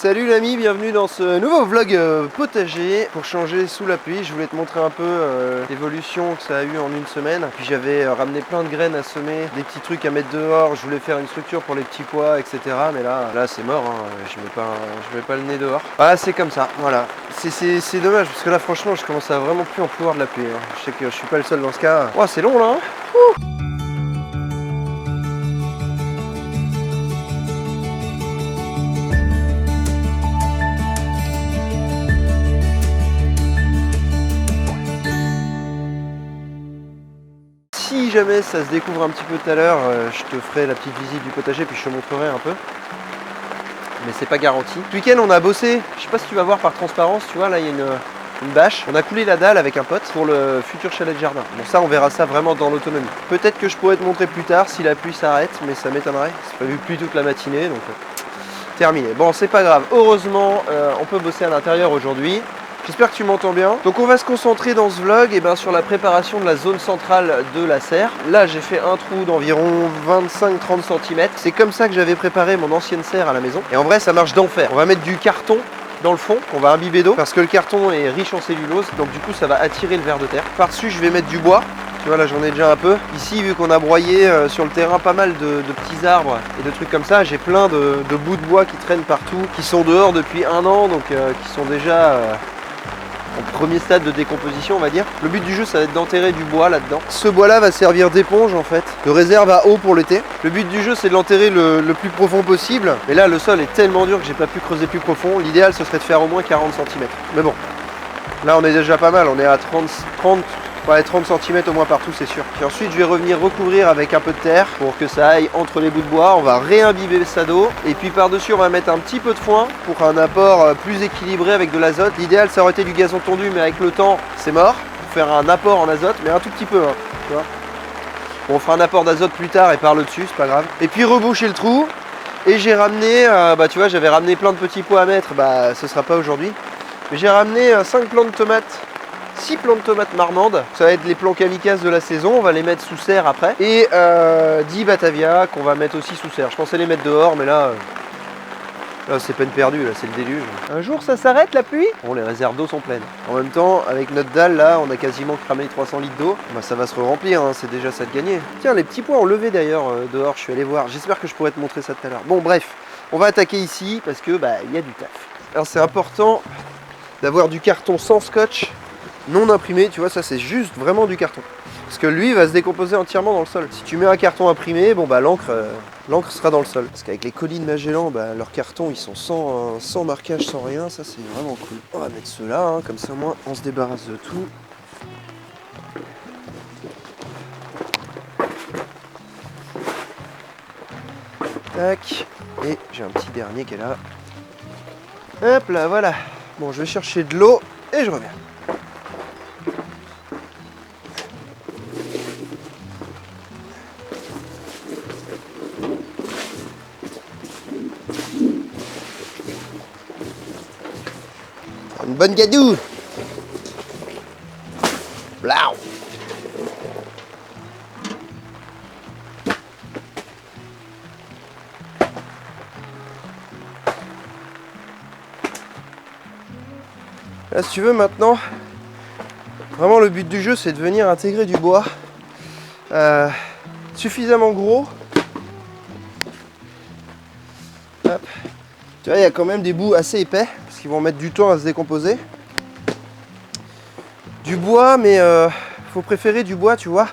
Salut l'ami, bienvenue dans ce nouveau vlog potager. Pour changer sous la pluie, je voulais te montrer un peu l'évolution que ça a eu en une semaine. Puis j'avais ramené plein de graines à semer, des petits trucs à mettre dehors. Je voulais faire une structure pour les petits pois, etc. Mais là c'est mort, hein. Je mets pas le nez dehors. Voilà, c'est comme ça, voilà. C'est dommage, parce que là franchement je commence à vraiment plus en pouvoir de la pluie, hein. Je sais que je suis pas le seul dans ce cas. Oh, c'est long là, hein. Si jamais ça se découvre un petit peu tout à l'heure, je te ferai la petite visite du potager puis je te montrerai un peu. Mais c'est pas garanti. Ce week-end on a bossé, je sais pas si tu vas voir par transparence, tu vois là il y a une bâche. On a coulé la dalle avec un pote pour le futur chalet de jardin. Bon ça on verra ça vraiment dans l'autonomie. Peut-être que je pourrais te montrer plus tard si la pluie s'arrête, mais ça m'étonnerait. C'est prévu pluie toute la matinée donc terminé. Bon c'est pas grave, heureusement on peut bosser à l'intérieur aujourd'hui. J'espère que tu m'entends bien. Donc on va se concentrer dans ce vlog sur la préparation de la zone centrale de la serre. Là j'ai fait un trou d'environ 25-30 cm. C'est comme ça que j'avais préparé mon ancienne serre à la maison. Et en vrai ça marche d'enfer. On va mettre du carton dans le fond qu'on va imbiber d'eau parce que le carton est riche en cellulose. Donc du coup ça va attirer le ver de terre. Par-dessus je vais mettre du bois. Tu vois là j'en ai déjà un peu. Ici vu qu'on a broyé sur le terrain pas mal de petits arbres et de trucs comme ça, j'ai plein de bouts de bois qui traînent partout, qui sont dehors depuis un an, donc qui sont déjà au premier stade de décomposition on va dire. Le but du jeu ça va être d'enterrer du bois là-dedans. Ce bois là va servir d'éponge en fait, de réserve à eau pour l'été. Le but du jeu c'est de l'enterrer le plus profond possible. Mais là le sol est tellement dur que j'ai pas pu creuser plus profond. L'idéal ce serait de faire au moins 40 cm. Mais bon, là on est déjà pas mal, on est à 30 cm au moins partout c'est sûr. Puis ensuite je vais revenir recouvrir avec un peu de terre pour que ça aille entre les bouts de bois. On va réimbiber ça d'eau et puis par dessus on va mettre un petit peu de foin pour un apport plus équilibré avec de l'azote. L'idéal ça aurait été du gazon tondu mais avec le temps c'est mort. Pour faire un apport en azote mais un tout petit peu hein, tu vois. Bon, on fera un apport d'azote plus tard et par le dessus c'est pas grave. Et puis reboucher le trou. Et j'ai ramené, tu vois j'avais ramené plein de petits pois à mettre, ce sera pas aujourd'hui. Mais j'ai ramené 5 plants de tomates. 6 plants de tomates marmandes, ça va être les plants kamikazes de la saison, on va les mettre sous serre après. Et 10 batavia qu'on va mettre aussi sous serre. Je pensais les mettre dehors mais là c'est peine perdue, là c'est le déluge. Un jour ça s'arrête la pluie. Bon les réserves d'eau sont pleines. En même temps avec notre dalle là on a quasiment cramé 300 litres d'eau. Ça va se remplir, hein, c'est déjà ça de gagner. Tiens les petits pois ont levé d'ailleurs dehors, je suis allé voir. J'espère que je pourrais te montrer ça tout à l'heure. Bon bref, on va attaquer ici parce que il y a du taf. Alors c'est important d'avoir du carton sans scotch. Non imprimé, tu vois, ça c'est juste vraiment du carton. Parce que lui va se décomposer entièrement dans le sol. Si tu mets un carton imprimé, l'encre sera dans le sol. Parce qu'avec les colis de Magellan, leurs cartons ils sont sans marquage, sans rien, ça c'est vraiment cool. On va mettre ceux-là, hein, comme ça au moins on se débarrasse de tout. Tac, et j'ai un petit dernier qui est là. Hop là, voilà. Bon, je vais chercher de l'eau et je reviens. Une bonne gadoue. Blau. Là si tu veux maintenant, vraiment le but du jeu c'est de venir intégrer du bois suffisamment gros. Hop. Tu vois il y a quand même des bouts assez épais parce qu'ils vont mettre du temps à se décomposer. Du bois mais faut préférer du bois tu vois.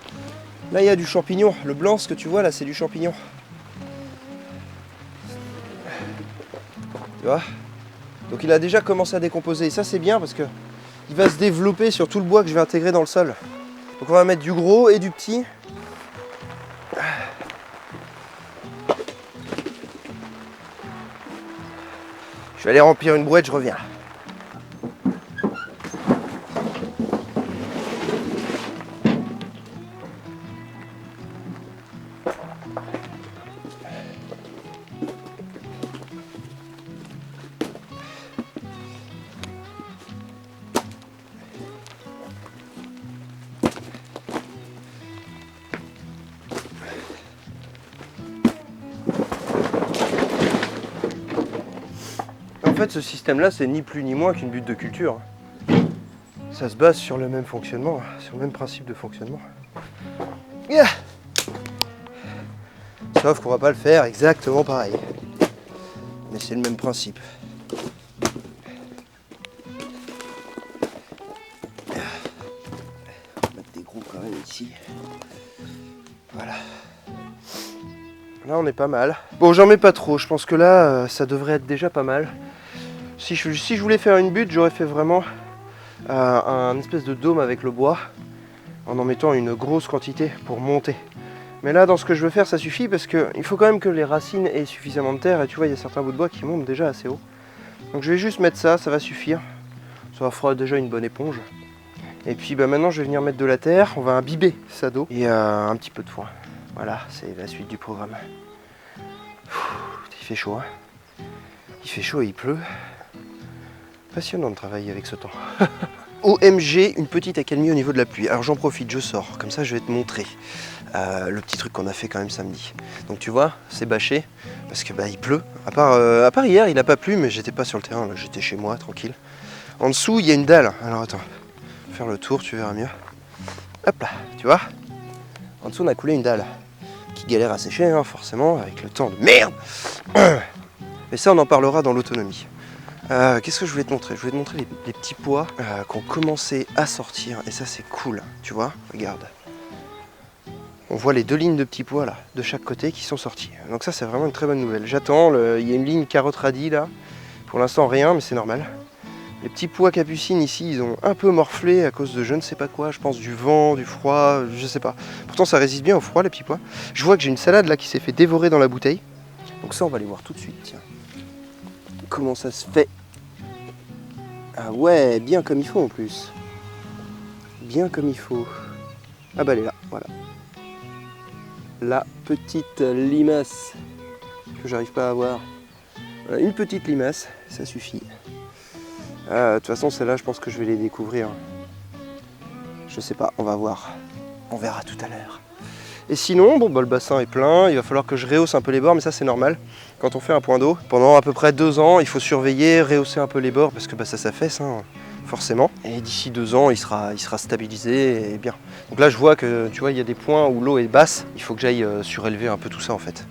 Là il y a du champignon, le blanc ce que tu vois là c'est du champignon. Tu vois. Donc il a déjà commencé à décomposer et ça c'est bien parce que il va se développer sur tout le bois que je vais intégrer dans le sol. Donc on va mettre du gros et du petit. Je vais aller remplir une brouette, je reviens. fait, ce système-là, c'est ni plus ni moins qu'une butte de culture. Ça se base sur le même fonctionnement, sur le même principe de fonctionnement. Yeah. Sauf qu'on va pas le faire exactement pareil. Mais c'est le même principe. On va mettre des gros quand même ici. Voilà. Là on est pas mal. Bon, j'en mets pas trop, je pense que là ça devrait être déjà pas mal. Si je voulais faire une butte, j'aurais fait vraiment un espèce de dôme avec le bois en mettant une grosse quantité pour monter. Mais là dans ce que je veux faire ça suffit parce qu'il faut quand même que les racines aient suffisamment de terre et tu vois il y a certains bouts de bois qui montent déjà assez haut. Donc je vais juste mettre ça, ça va suffire. Ça fera déjà une bonne éponge. Et puis maintenant je vais venir mettre de la terre, on va imbiber ça d'eau et un petit peu de foin. Voilà, c'est la suite du programme. Il fait chaud, hein. Il fait chaud et il pleut. Passionnant de travailler avec ce temps. OMG, une petite accalmie au niveau de la pluie. Alors j'en profite, je sors, comme ça je vais te montrer le petit truc qu'on a fait quand même samedi. Donc tu vois, c'est bâché, parce que il pleut. À part hier, il n'a pas plu, mais j'étais pas sur le terrain, j'étais chez moi, tranquille. En dessous, il y a une dalle. Alors attends, faire le tour, tu verras mieux. Hop là, tu vois. En dessous, on a coulé une dalle qui galère à sécher, hein, forcément, avec le temps de merde. Mais ça, on en parlera dans l'autonomie. Qu'est-ce que je voulais te montrer? Je voulais te montrer les petits pois qui ont commencé à sortir. Et ça, c'est cool, tu vois. Regarde. On voit les 2 lignes de petits pois, là, de chaque côté, qui sont sortis. Donc ça, c'est vraiment une très bonne nouvelle. J'attends, il y a une ligne carotte radis, là. Pour l'instant, rien, mais c'est normal. Les petits pois capucines ici, ils ont un peu morflé à cause de je ne sais pas quoi, je pense du vent, du froid, je sais pas. Pourtant ça résiste bien au froid les petits pois. Je vois que j'ai une salade là qui s'est fait dévorer dans la bouteille. Donc ça on va aller voir tout de suite, tiens. Comment ça se fait? Ah ouais, bien comme il faut en plus. Bien comme il faut. Ah bah elle est là, voilà. La petite limace que j'arrive pas à voir. Voilà, une petite limace, ça suffit. De toute façon, celle-là, je pense que je vais les découvrir. Je sais pas, on va voir. On verra tout à l'heure. Et sinon, bon, le bassin est plein. Il va falloir que je rehausse un peu les bords, mais ça, c'est normal. Quand on fait un point d'eau, pendant à peu près 2 ans, il faut surveiller, rehausser un peu les bords, parce que ça s'affaisse, hein, forcément. Et d'ici 2 ans, il sera stabilisé et bien. Donc là, je vois que, tu vois, il y a des points où l'eau est basse. Il faut que j'aille surélever un peu tout ça, en fait.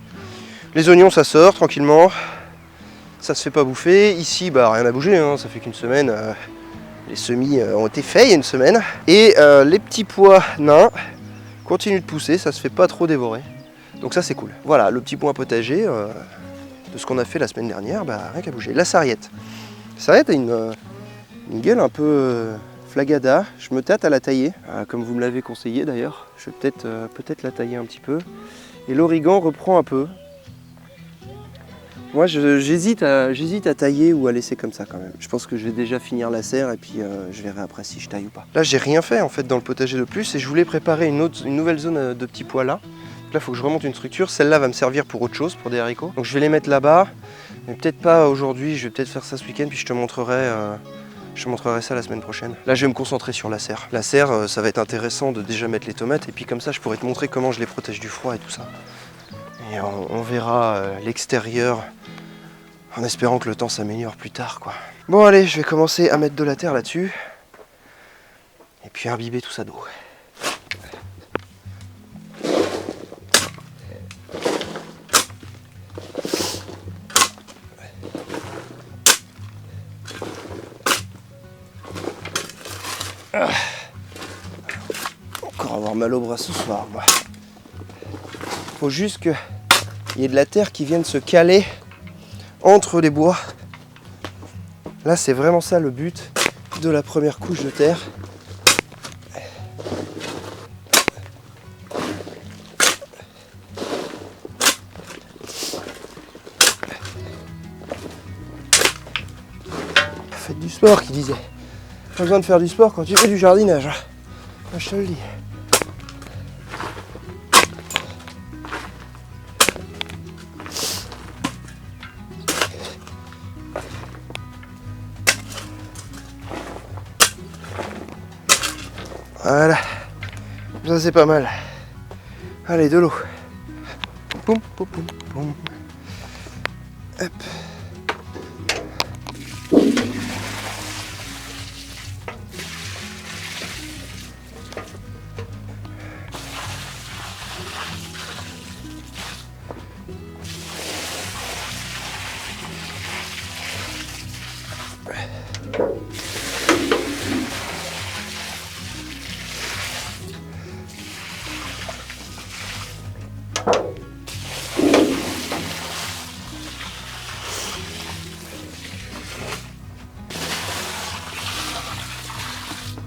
Les oignons, ça sort tranquillement. Ça se fait pas bouffer. Ici, rien n'a bougé, hein. Ça fait qu'une semaine. Les semis ont été faits il y a une semaine. Et les petits pois nains continuent de pousser, ça se fait pas trop dévorer. Donc ça c'est cool. Voilà, le petit point potager de ce qu'on a fait la semaine dernière, rien qu'à bouger. La sarriette. La sarriette a une gueule un peu flagada. Je me tâte à la tailler, comme vous me l'avez conseillé d'ailleurs. Je vais peut-être la tailler un petit peu. Et l'origan reprend un peu. Moi j'hésite à tailler ou à laisser comme ça quand même. Je pense que je vais déjà finir la serre et puis je verrai après si je taille ou pas. Là j'ai rien fait en fait dans le potager de plus et je voulais préparer une nouvelle zone de petits pois là. Donc là il faut que je remonte une structure. Celle-là va me servir pour autre chose, pour des haricots. Donc je vais les mettre là-bas, mais peut-être pas aujourd'hui. Je vais peut-être faire ça ce week-end puis je te montrerai ça la semaine prochaine. Là je vais me concentrer sur la serre. La serre ça va être intéressant de déjà mettre les tomates et puis comme ça je pourrai te montrer comment je les protège du froid et tout ça. Et on verra l'extérieur en espérant que le temps s'améliore plus tard, quoi. Bon allez, je vais commencer à mettre de la terre là-dessus. Et puis imbiber tout ça d'eau. Encore avoir mal au bras ce soir, moi. Faut juste qu'il y ait de la terre qui vienne se caler entre les bois. Là c'est vraiment ça le but de la première couche de terre. Faites du sport, qui disait. Pas besoin de faire du sport quand tu fais du jardinage. Moi, je te le dis. Voilà, ça c'est pas mal. Allez, de l'eau. Poum, poum, poum, poum. Hop.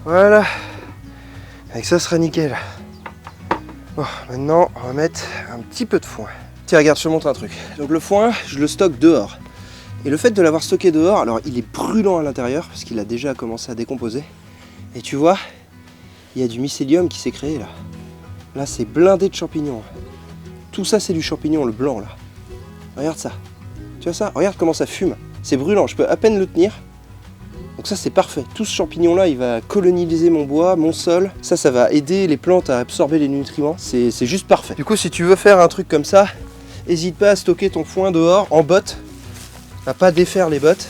Voilà, avec ça, ce sera nickel. Bon, maintenant, on va mettre un petit peu de foin. Tiens, regarde, je te montre un truc. Donc le foin, je le stocke dehors. Et le fait de l'avoir stocké dehors, alors il est brûlant à l'intérieur, parce qu'il a déjà commencé à décomposer. Et tu vois, il y a du mycélium qui s'est créé là. Là, c'est blindé de champignons. Tout ça, c'est du champignon, le blanc là. Regarde ça. Tu vois ça? Regarde comment ça fume. C'est brûlant, je peux à peine le tenir. Donc ça c'est parfait, tout ce champignon là il va coloniser mon bois, mon sol, ça va aider les plantes à absorber les nutriments, c'est juste parfait. Du coup si tu veux faire un truc comme ça, n'hésite pas à stocker ton foin dehors en bottes, à pas défaire les bottes.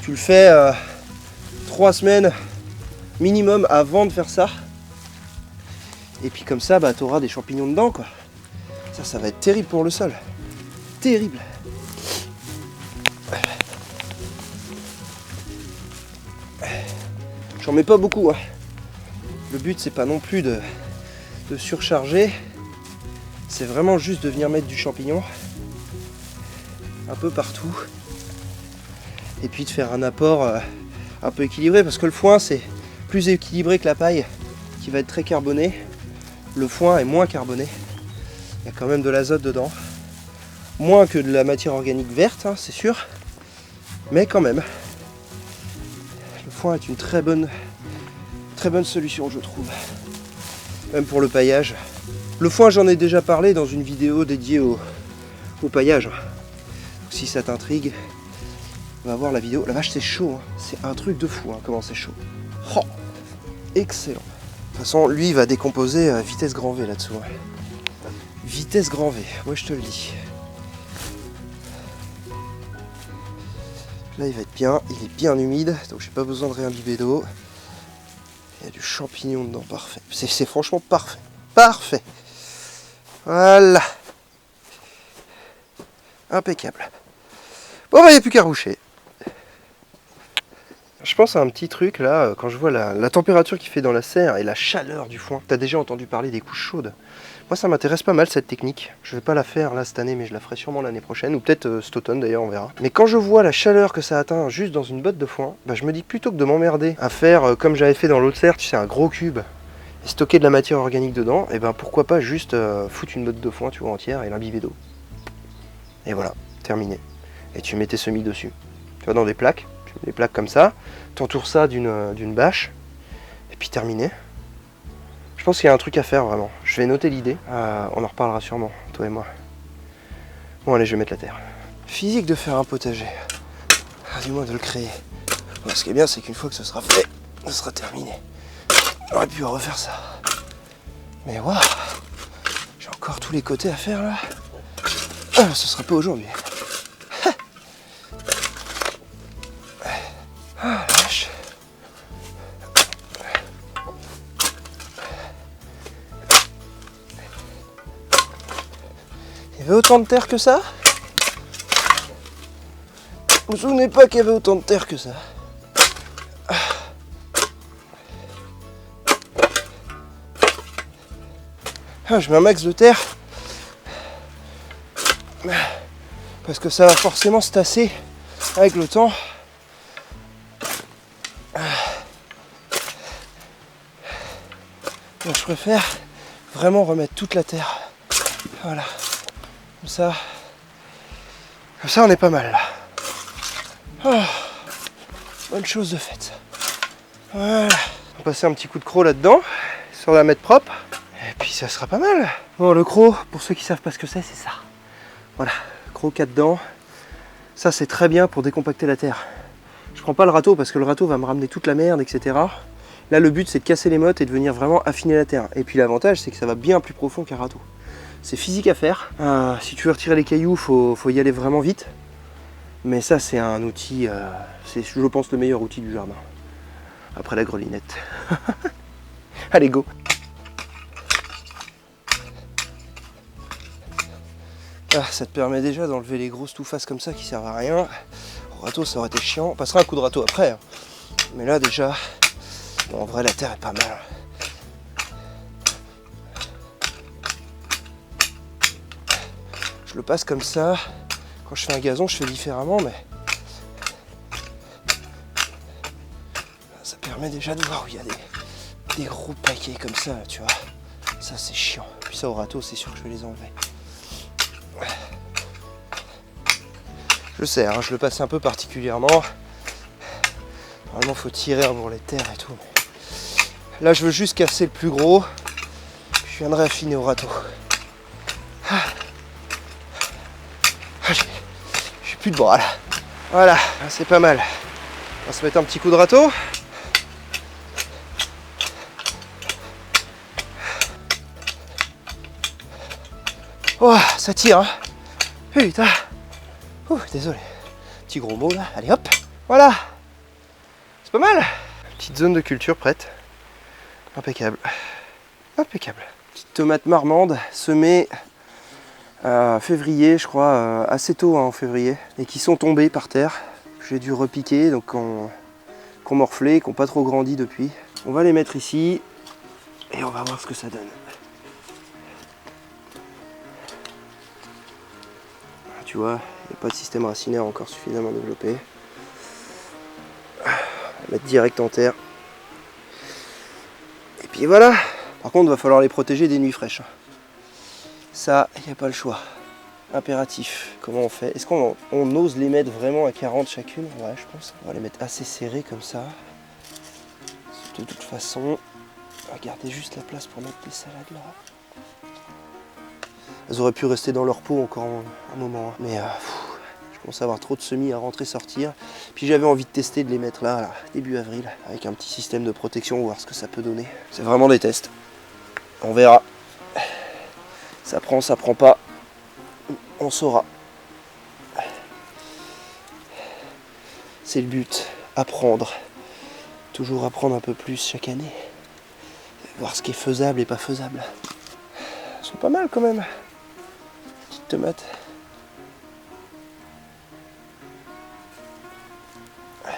Tu le fais 3 semaines minimum avant de faire ça, et puis comme ça bah, tu auras des champignons dedans quoi. Ça va être terrible pour le sol, terrible. J'en mets pas beaucoup, hein. Le but c'est pas non plus de surcharger, c'est vraiment juste de venir mettre du champignon un peu partout et puis de faire un apport un peu équilibré, parce que le foin c'est plus équilibré que la paille qui va être très carbonée. Le foin est moins carboné, il y a quand même de l'azote dedans, moins que de la matière organique verte, hein, c'est sûr, mais quand même. Le foin est une très bonne solution, je trouve. Même pour le paillage. Le foin, j'en ai déjà parlé dans une vidéo dédiée au paillage. Donc, si ça t'intrigue, va voir la vidéo. La vache, c'est chaud. Hein. C'est un truc de fou, hein, comment c'est chaud. Oh, excellent. De toute façon, lui, il va décomposer à vitesse grand V là-dessous. Hein. Vitesse grand V, ouais, je te le dis. Là il va être bien, il est bien humide, donc j'ai pas besoin de réimbiber d'eau. Il y a du champignon dedans, parfait. C'est franchement parfait. Parfait. Voilà. Impeccable. Bon bah il n'y a plus qu'à roucher. Je pense à un petit truc là, quand je vois la température qu'il fait dans la serre et la chaleur du foin. T'as déjà entendu parler des couches chaudes? Moi ça m'intéresse pas mal cette technique. Je vais pas la faire là cette année, mais je la ferai sûrement l'année prochaine, ou peut-être cet automne d'ailleurs, on verra. Mais quand je vois la chaleur que ça atteint juste dans une botte de foin, bah, je me dis plutôt que de m'emmerder à faire comme j'avais fait dans l'autre serre, tu sais, un gros cube, et stocker de la matière organique dedans, et ben pourquoi pas juste foutre une botte de foin, tu vois, entière et l'imbiber d'eau. Et voilà, terminé. Et tu mets tes semis dessus. Tu vois, dans des plaques, tu mets des plaques comme ça, t'entoures ça d'une bâche, et puis terminé. Je pense qu'il y a un truc à faire vraiment. Je vais noter l'idée. On en reparlera sûrement, toi et moi. Bon allez, je vais mettre la terre. Physique de faire un potager. Du moins de le créer. Bon, ce qui est bien, c'est qu'une fois que ce sera fait, ce sera terminé. J'aurais pu refaire ça. Mais waouh, j'ai encore tous les côtés à faire là. Ce sera pas aujourd'hui. Ah la vache. Il y avait autant de terre que ça? Je me souvenais pas qu'il y avait autant de terre que ça. Je mets un max de terre. Parce que ça va forcément se tasser avec le temps. Donc je préfère vraiment remettre toute la terre. Voilà. Comme ça on est pas mal là. Oh, bonne chose de faite. Voilà. On va passer un petit coup de croc là-dedans, sur la mettre propre. Et puis ça sera pas mal. Bon, le croc, pour ceux qui savent pas ce que c'est ça. Voilà, croc 4 dents. Ça c'est très bien pour décompacter la terre. Je prends pas le râteau parce que le râteau va me ramener toute la merde, etc. Là le but c'est de casser les mottes et de venir vraiment affiner la terre. Et puis l'avantage c'est que ça va bien plus profond qu'un râteau. C'est physique à faire. Si tu veux retirer les cailloux, faut y aller vraiment vite. Mais ça c'est un outil, c'est je pense le meilleur outil du jardin. Après la grelinette. Allez go. Ah, ça te permet déjà d'enlever les grosses toufasses comme ça qui servent à rien. Au râteau, ça aurait été chiant. On passera un coup de râteau après. Hein. Mais là, déjà, bon, en vrai, la terre est pas mal. Je le passe comme ça. Quand je fais un gazon, je fais différemment, mais ça permet déjà de voir où il y a des gros paquets comme ça, tu vois. Ça, c'est chiant. Puis ça, au râteau, c'est sûr que je vais les enlever. Je sais, hein, je le passe un peu particulièrement. Normalement, faut tirer pour les terres et tout. Là, je veux juste casser le plus gros. Je viendrai affiner au râteau. J'ai plus de bras là. Voilà, c'est pas mal. On va se mettre un petit coup de râteau. Oh, ça tire, hein. Putain. Ouh, désolé. Petit gros mot là. Allez hop. Voilà. C'est pas mal. Petite zone de culture prête. Impeccable. Impeccable. Petite tomate marmande semée février, je crois, assez tôt hein, en février, et qui sont tombées par terre. J'ai dû repiquer, donc qu'on morflé, qui n'ont pas trop grandi depuis. On va les mettre ici et on va voir ce que ça donne. Tu vois, il n'y a pas de système racinaire encore suffisamment développé. On va mettre direct en terre. Et puis voilà. Par contre, il va falloir les protéger des nuits fraîches. Ça, il n'y a pas le choix. Impératif. Comment on fait? Est-ce qu'on ose les mettre vraiment à 40 chacune? Ouais, je pense. On va les mettre assez serrés comme ça. De toute façon, on va garder juste la place pour mettre les salades là. Elles auraient pu rester dans leur pot encore un moment. Hein. Mais je commence à avoir trop de semis à rentrer-sortir. Puis j'avais envie de tester de les mettre là, début avril, avec un petit système de protection, voir ce que ça peut donner. C'est vraiment des tests. On verra. Ça prend pas. On saura. C'est le but. Apprendre. Toujours apprendre un peu plus chaque année. Voir ce qui est faisable et pas faisable. Elles sont pas mal quand même. Petites tomates. Elles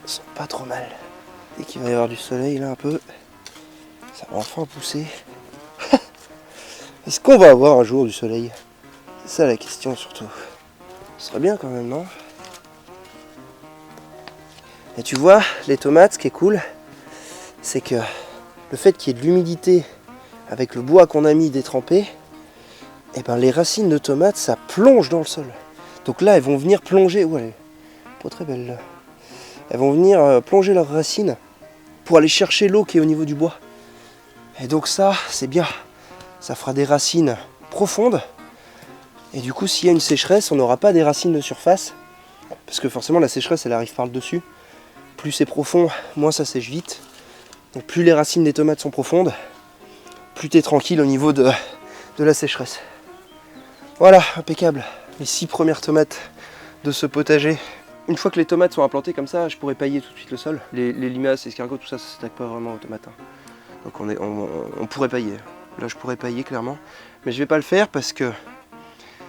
sont pas trop mal. Dès qu'il va y avoir du soleil là un peu, ça va enfin pousser. Est-ce qu'on va avoir un jour du soleil? C'est ça la question surtout. Ce serait bien quand même, non? Et tu vois, les tomates, ce qui est cool, c'est que le fait qu'il y ait de l'humidité avec le bois qu'on a mis détrempé, et ben les racines de tomates, ça plonge dans le sol. Donc là, elles vont venir plonger. Ouais, elle est pas très belle là. Elles vont venir plonger leurs racines pour aller chercher l'eau qui est au niveau du bois. Et donc ça, c'est bien. Ça fera des racines profondes. Et du coup, s'il y a une sécheresse, on n'aura pas des racines de surface. Parce que forcément, la sécheresse, elle arrive par le dessus. Plus c'est profond, moins ça sèche vite. Donc plus les racines des tomates sont profondes, plus tu es tranquille au niveau de la sécheresse. Voilà, impeccable. Les 6 premières tomates de ce potager. Une fois que les tomates sont implantées comme ça, je pourrais pailler tout de suite le sol. Les limaces, les escargots, tout ça, ça ne s'attaque pas vraiment aux tomates. Hein. Donc on pourrait pailler. Là, je pourrais pailler clairement. Mais je ne vais pas le faire parce que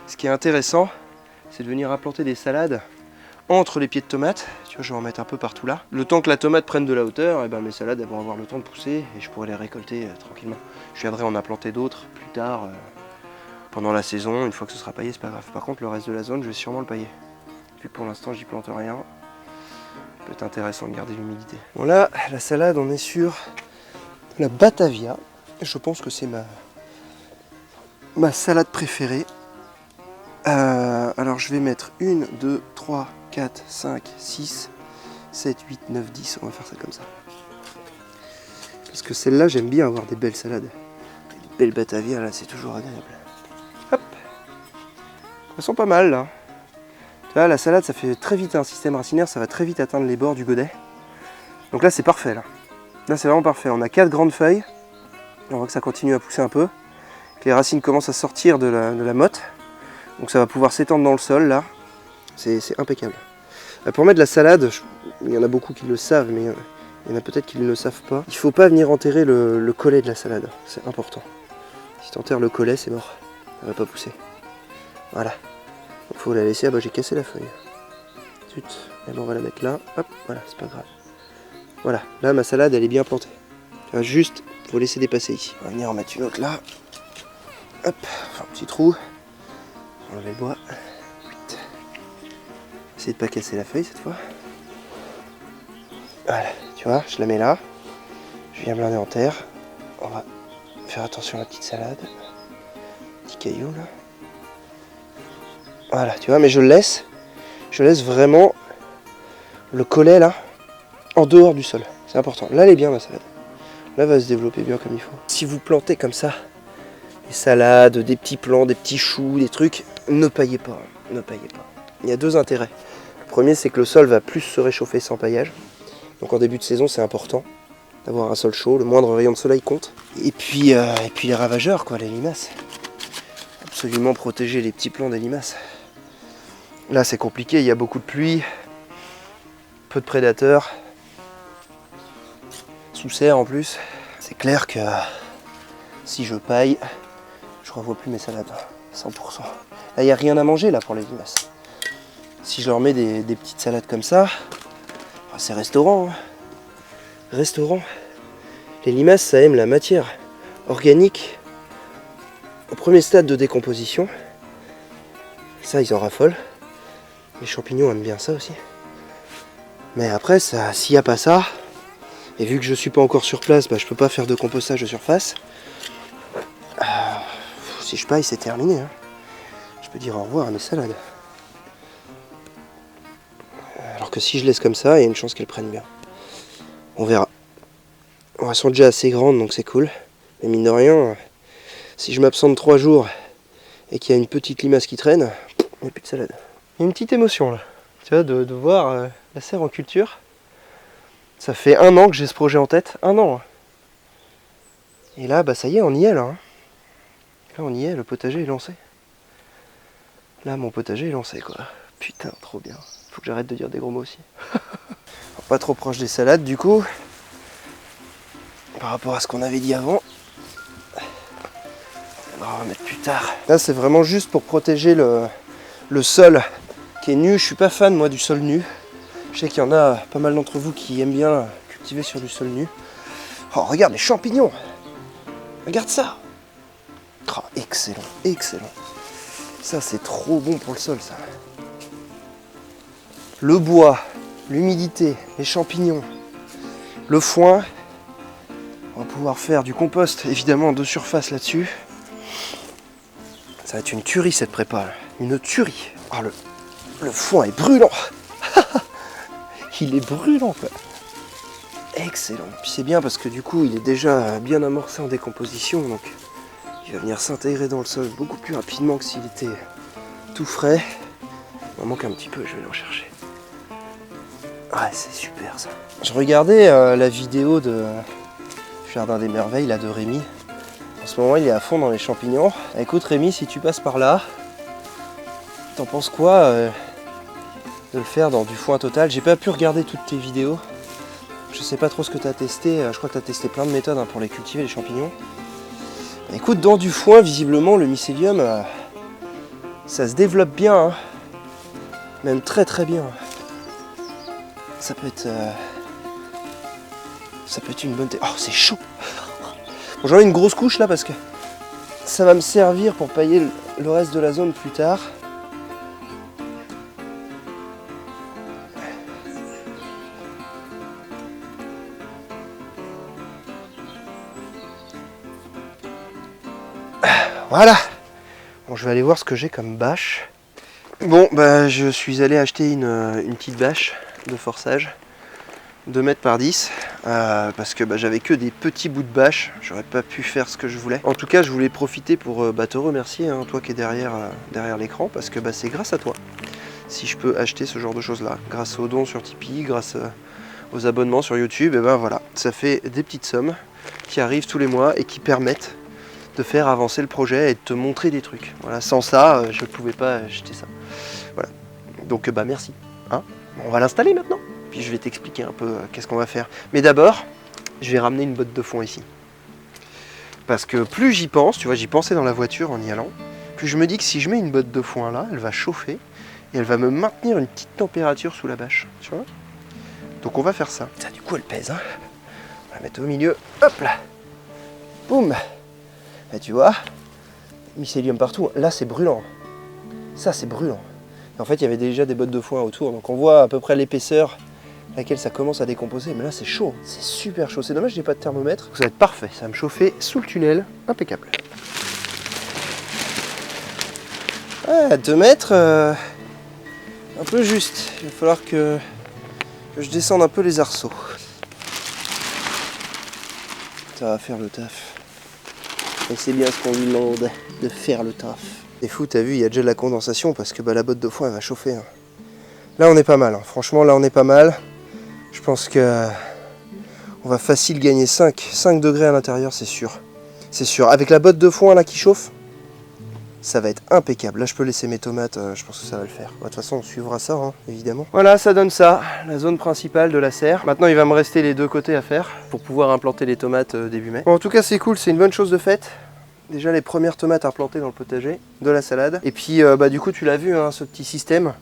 ce qui est intéressant, c'est de venir implanter des salades entre les pieds de tomates. Tu vois, je vais en mettre un peu partout là. Le temps que la tomate prenne de la hauteur, et ben mes salades elles vont avoir le temps de pousser et je pourrai les récolter tranquillement. Je viendrai en implanter d'autres plus tard, pendant la saison. Une fois que ce sera paillé, c'est pas grave. Par contre, le reste de la zone, je vais sûrement le pailler. Vu que pour l'instant, j'y plante rien. Ça peut être intéressant de garder l'humidité. Bon là, la salade, on est sur la Batavia. Je pense que c'est ma salade préférée. Alors je vais mettre 1, 2, 3, 4, 5, 6, 7, 8, 9, 10. On va faire ça comme ça. Parce que celle-là, j'aime bien avoir des belles salades. Des belles Batavia, là, c'est toujours agréable. Hop. Elles sont pas mal, là. Tu vois, la salade, ça fait très vite un système racinaire, ça va très vite atteindre les bords du godet. Donc là, c'est parfait, là. Là, c'est vraiment parfait. On a 4 grandes feuilles. On voit que ça continue à pousser un peu. Que les racines commencent à sortir de la motte. Donc ça va pouvoir s'étendre dans le sol, là. C'est impeccable. Pour mettre de la salade, il y en a beaucoup qui le savent, mais il Il y en a peut-être qui ne le savent pas. Il faut pas venir enterrer le collet de la salade, c'est important. Si tu enterres le collet, c'est mort. Elle va pas pousser. Voilà. Il faut la laisser. Ah bah j'ai cassé la feuille. Zut. Et ben on va la mettre là. Hop, voilà, c'est pas grave. Voilà, là ma salade elle est bien plantée. Juste, faut laisser dépasser ici. On va venir en mettre une autre là. Hop, enfin, un petit trou. Enlever le bois. Essayer de pas casser la feuille cette fois. Voilà, tu vois, je la mets là. Je viens blinder en terre. On va faire attention à la petite salade. Petit caillou là. Voilà, tu vois, mais je laisse vraiment le collet là en dehors du sol. C'est important. Là elle est bien ma salade. Là elle va se développer bien comme il faut. Si vous plantez comme ça des salades, des petits plants, des petits choux, des trucs, ne paillez pas. Ne paillez pas. Il y a deux intérêts. Le premier c'est que le sol va plus se réchauffer sans paillage. Donc en début de saison c'est important d'avoir un sol chaud, le moindre rayon de soleil compte. Et puis les ravageurs quoi, les limaces. Absolument protéger les petits plants des limaces. Là c'est compliqué, il y a beaucoup de pluie, peu de prédateurs, sous serre en plus. C'est clair que si je paille, je revois plus mes salades, 100%. Là il n'y a rien à manger là pour les limaces. Si je leur mets des petites salades comme ça, c'est restaurant. Hein. Restaurant. Les limaces ça aime la matière organique au premier stade de décomposition. Ça ils en raffolent. Les champignons aiment bien ça aussi. Mais après, s'il n'y a pas ça, et vu que je ne suis pas encore sur place, je peux pas faire de compostage de surface. Si je paille, c'est terminé. Hein. Je peux dire au revoir à mes salades. Alors que si je laisse comme ça, il y a une chance qu'elles prennent bien. On verra. Elles sont déjà assez grandes, donc c'est cool. Mais mine de rien, si je m'absente 3 jours et qu'il y a une petite limace qui traîne, il n'y a plus de salade. Il y a une petite émotion là, tu vois, de voir la serre en culture. Ça fait 1 an que j'ai ce projet en tête, 1 an. Et là, ça y est, on y est là. Hein. Là, on y est, le potager est lancé. Là, mon potager est lancé quoi. Putain, trop bien. Faut que j'arrête de dire des gros mots aussi. Pas trop proche des salades du coup. Par rapport à ce qu'on avait dit avant. On va remettre plus tard. Là, c'est vraiment juste pour protéger le sol qui est nu. Je suis pas fan moi du sol nu. Je sais qu'il y en a pas mal d'entre vous qui aiment bien cultiver sur du sol nu. Oh regarde les champignons. Regarde ça. Oh, excellent, excellent. Ça c'est trop bon pour le sol ça. Le bois, l'humidité, les champignons, le foin. On va pouvoir faire du compost évidemment de surface là-dessus. Ça va être une tuerie cette prépa. Là. Une tuerie. Oh, le foin est brûlant. Il est brûlant quoi. Excellent. Puis c'est bien parce que du coup il est déjà bien amorcé en décomposition. Donc il va venir s'intégrer dans le sol beaucoup plus rapidement que s'il était tout frais. Il m'en manque un petit peu, je vais le rechercher. Ouais c'est super ça. Je regardais la vidéo de Jardin des Merveilles là, de Rémi. En ce moment il est à fond dans les champignons. Écoute Rémi, si tu passes par là, t'en penses quoi de le faire dans du foin total? J'ai pas pu regarder toutes tes vidéos. Je sais pas trop ce que tu as testé. Je crois que tu as testé plein de méthodes pour les cultiver les champignons. Écoute, dans du foin, visiblement le mycélium ça se développe bien. Hein. Même très très bien. Ça peut être une bonne... Oh c'est chaud. Bon, j'en ai une grosse couche là parce que ça va me servir pour pailler le reste de la zone plus tard. Voilà. Bon, je vais aller voir ce que j'ai comme bâche. Bon, je suis allé acheter une petite bâche de forçage, 2 mètres par 10, parce que j'avais que des petits bouts de bâche, j'aurais pas pu faire ce que je voulais. En tout cas, je voulais profiter pour te remercier, hein, toi qui es derrière l'écran, parce que c'est grâce à toi si je peux acheter ce genre de choses-là. Grâce aux dons sur Tipeee, grâce aux abonnements sur YouTube, et voilà, ça fait des petites sommes qui arrivent tous les mois et qui permettent de faire avancer le projet et de te montrer des trucs. Voilà, sans ça, je ne pouvais pas acheter ça. Voilà. Donc merci. Hein, on va l'installer maintenant. Puis je vais t'expliquer un peu qu'est-ce qu'on va faire. Mais d'abord, je vais ramener une botte de foin ici. Parce que plus j'y pense, tu vois, j'y pensais dans la voiture en y allant, plus je me dis que si je mets une botte de foin là, elle va chauffer et elle va me maintenir une petite température sous la bâche, tu vois. Donc on va faire ça. Ça, du coup, elle pèse, hein. On va la mettre au milieu. Hop là. Boum. Et tu vois, mycélium partout. Là, c'est brûlant. Ça, c'est brûlant. Et en fait, il y avait déjà des bottes de foin autour, donc on voit à peu près l'épaisseur à laquelle ça commence à décomposer. Mais là, c'est chaud. C'est super chaud. C'est dommage, j'ai pas de thermomètre. Ça va être parfait. Ça va me chauffer sous le tunnel. Impeccable. Ouais, 2 mètres, un peu juste. Il va falloir que je descende un peu les arceaux. Ça va faire le taf. Et c'est bien ce qu'on lui demande, de faire le taf. C'est fou, t'as vu, il y a déjà de la condensation parce que la botte de foin elle va chauffer. Hein. Là on est pas mal, hein. Franchement là on est pas mal. Je pense que on va facile gagner 5 degrés à l'intérieur, c'est sûr. C'est sûr. Avec la botte de foin là qui chauffe, ça va être impeccable. Là je peux laisser mes tomates, je pense que ça va le faire. De toute façon on suivra ça, hein, évidemment. Voilà, ça donne ça, la zone principale de la serre. Maintenant il va me rester les 2 côtés à faire pour pouvoir implanter les tomates début mai. Bon, en tout cas c'est cool, c'est une bonne chose de faite. Déjà les premières tomates implantées dans le potager, de la salade. Et puis du coup tu l'as vu, hein, ce petit système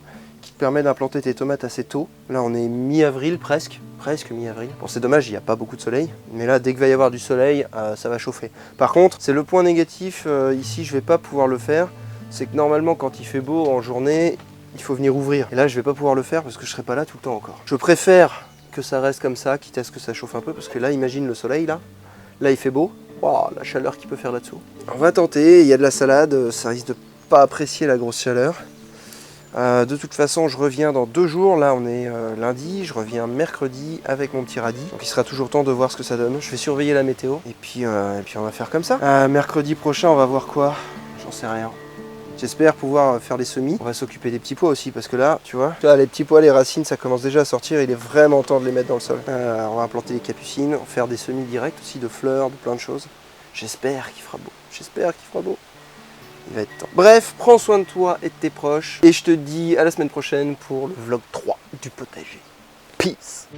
qui te permet d'implanter tes tomates assez tôt. Là on est mi-avril presque mi-avril. Bon c'est dommage, il n'y a pas beaucoup de soleil. Mais là dès qu'il va y avoir du soleil, ça va chauffer. Par contre, c'est le point négatif, ici je vais pas pouvoir le faire. C'est que normalement quand il fait beau en journée, il faut venir ouvrir. Et là je vais pas pouvoir le faire parce que je serai pas là tout le temps encore. Je préfère que ça reste comme ça, quitte à ce que ça chauffe un peu. Parce que là imagine le soleil là. Là il fait beau. Wow, la chaleur qu'il peut faire là-dessous. On va tenter, il y a de la salade, ça risque de pas apprécier la grosse chaleur. De toute façon, je reviens dans 2 jours. Là, on est lundi, je reviens mercredi avec mon petit radis. Donc il sera toujours temps de voir ce que ça donne. Je vais surveiller la météo et puis on va faire comme ça. Mercredi prochain, on va voir quoi? J'en sais rien. J'espère pouvoir faire des semis. On va s'occuper des petits pois aussi parce que là, tu vois, les petits pois, les racines, ça commence déjà à sortir. Il est vraiment temps de les mettre dans le sol. On va implanter des capucines, faire des semis directs aussi de fleurs, de plein de choses. J'espère qu'il fera beau. J'espère qu'il fera beau. Il va être temps. Bref, prends soin de toi et de tes proches. Et je te dis à la semaine prochaine pour le vlog 3 du potager. Peace.